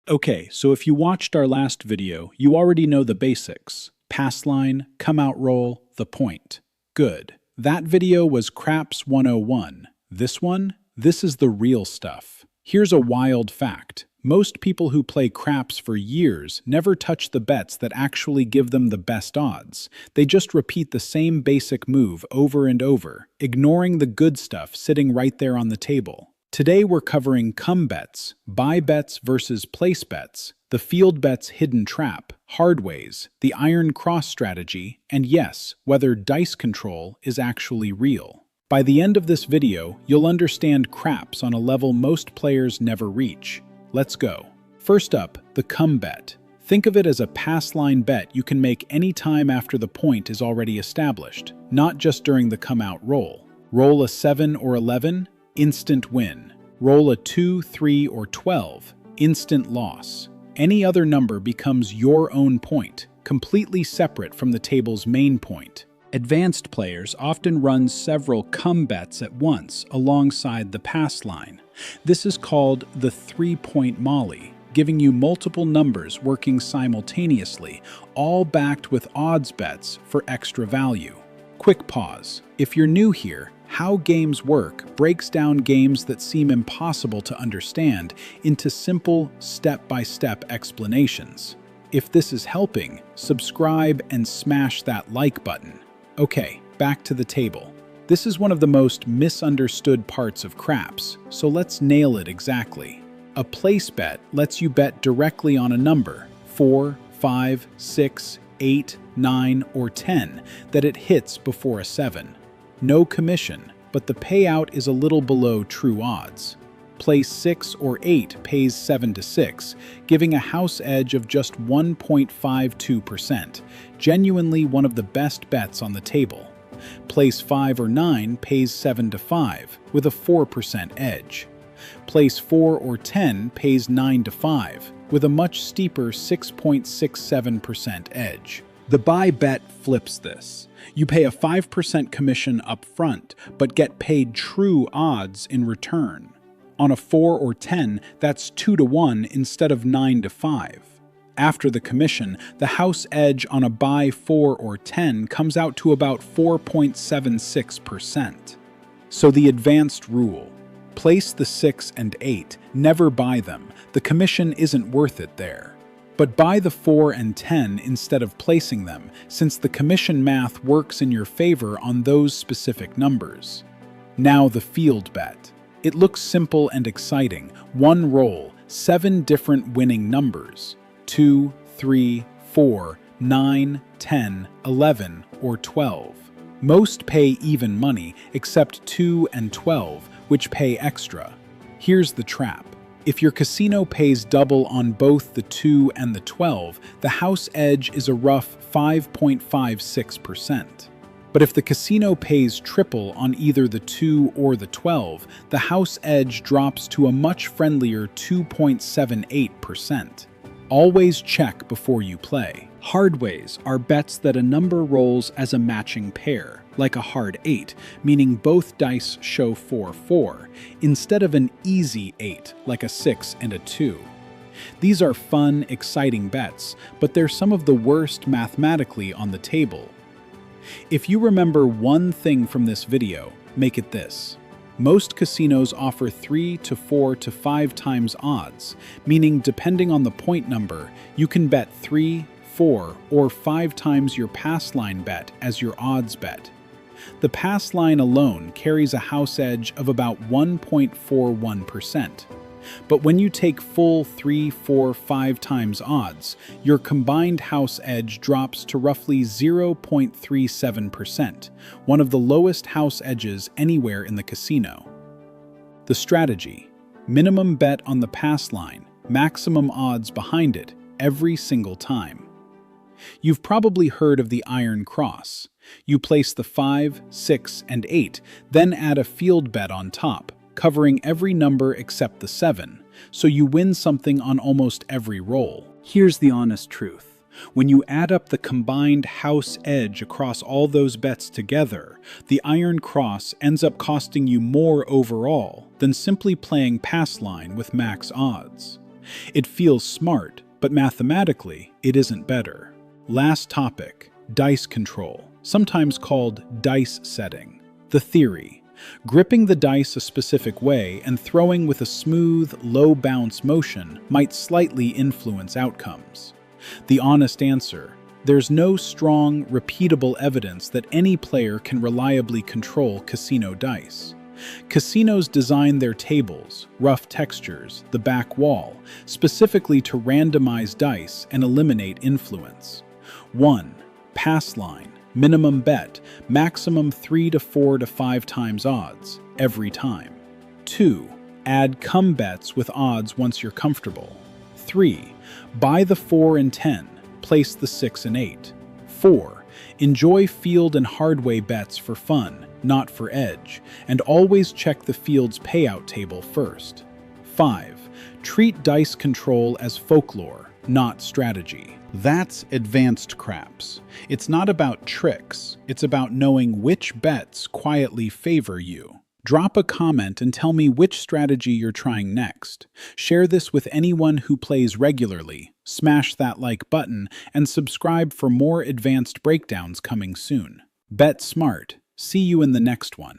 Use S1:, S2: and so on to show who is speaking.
S1: Okay, so if you watched our last video, you already know the basics. Pass line, come out roll, the point. Good. That video was Craps 101. This one? This is the real stuff. Here's a wild fact. Most people who play craps for years never touch the bets that actually give them the best odds. They just repeat the same basic move over and over, ignoring the good stuff sitting right there on the table. Today we're covering come bets, buy bets versus place bets, the field bet's hidden trap, Hardways, the iron cross strategy, and yes, whether dice control is actually real. By the end of this video, you'll understand craps on a level most players never reach. Let's go. First up, the come bet. Think of it as a pass line bet you can make any time after the point is already established, not just during the come out roll. Roll a 7 or 11, instant win. Roll a 2, 3, or 12, instant loss. Any other number becomes your own point, completely separate from the table's main point. Advanced players often run several come bets at once alongside the pass line. This is called the 3-point molly, giving you multiple numbers working simultaneously, all backed with odds bets for extra value. Quick pause. If you're new here, How Games Work breaks down games that seem impossible to understand into simple, step-by-step explanations. If this is helping, subscribe and smash that like button. Okay, back to the table. This is one of the most misunderstood parts of craps, so let's nail it exactly. A place bet lets you bet directly on a number, 4, 5, 6, 8, 9, or 10, that it hits before a 7. No commission, but the payout is a little below true odds. Place 6 or 8 pays 7 to 6, giving a house edge of just 1.52%, genuinely one of the best bets on the table. Place 5 or 9 pays 7 to 5, with a 4% edge. Place 4 or 10 pays 9 to 5, with a much steeper 6.67% edge. The buy bet flips this. You pay a 5% commission up front, but get paid true odds in return. On a 4 or 10, that's 2 to 1 instead of 9 to 5. After the commission, the house edge on a buy 4 or 10 comes out to about 4.76%. So the advanced rule: place the 6 and 8, never buy them. The commission isn't worth it there. But buy the 4 and 10 instead of placing them, since the commission math works in your favor on those specific numbers. Now the field bet. It looks simple and exciting. One roll, 7 different winning numbers. 2, 3, 4, 9, 10, 11, or 12. Most pay even money, except 2 and 12, which pay extra. Here's the trap. If your casino pays double on both the 2 and the 12, the house edge is a rough 5.56%. But if the casino pays triple on either the 2 or the 12, the house edge drops to a much friendlier 2.78%. Always check before you play. Hardways are bets that a number rolls as a matching pair, like a hard 8, meaning both dice show 4-4, instead of an easy 8, like a 6 and a 2. These are fun, exciting bets, but they're some of the worst mathematically on the table. If you remember one thing from this video, make it this. Most casinos offer 3 to 4 to 5 times odds, meaning depending on the point number, you can bet 3, 4, or 5 times your pass line bet as your odds bet. The pass line alone carries a house edge of about 1.41%. But when you take full 3, 4, 5 times odds, your combined house edge drops to roughly 0.37%, one of the lowest house edges anywhere in the casino. The strategy: minimum bet on the pass line, maximum odds behind it, every single time. You've probably heard of the iron cross. You place the 5, 6, and 8, then add a field bet on top, covering every number except the 7, so you win something on almost every roll. Here's the honest truth. When you add up the combined house edge across all those bets together, the iron cross ends up costing you more overall than simply playing pass line with max odds. It feels smart, but mathematically, it isn't better. Last topic, dice control, sometimes called dice setting. The theory: gripping the dice a specific way and throwing with a smooth, low-bounce motion might slightly influence outcomes. The honest answer: there's no strong, repeatable evidence that any player can reliably control casino dice. Casinos design their tables, rough textures, the back wall, specifically to randomize dice and eliminate influence. 1. Pass line. Minimum bet, maximum 3 to 4 to 5 times odds, every time. 2. Add come bets with odds once you're comfortable. 3. Buy the 4 and 10, place the 6 and 8. 4. Enjoy field and hardway bets for fun, not for edge, and always check the field's payout table first. 5. Treat dice control as folklore, not strategy. That's advanced craps. It's not about tricks, it's about knowing which bets quietly favor you. Drop a comment and tell me which strategy you're trying next. Share this with anyone who plays regularly, smash that like button, and subscribe for more advanced breakdowns coming soon. Bet smart. See you in the next one.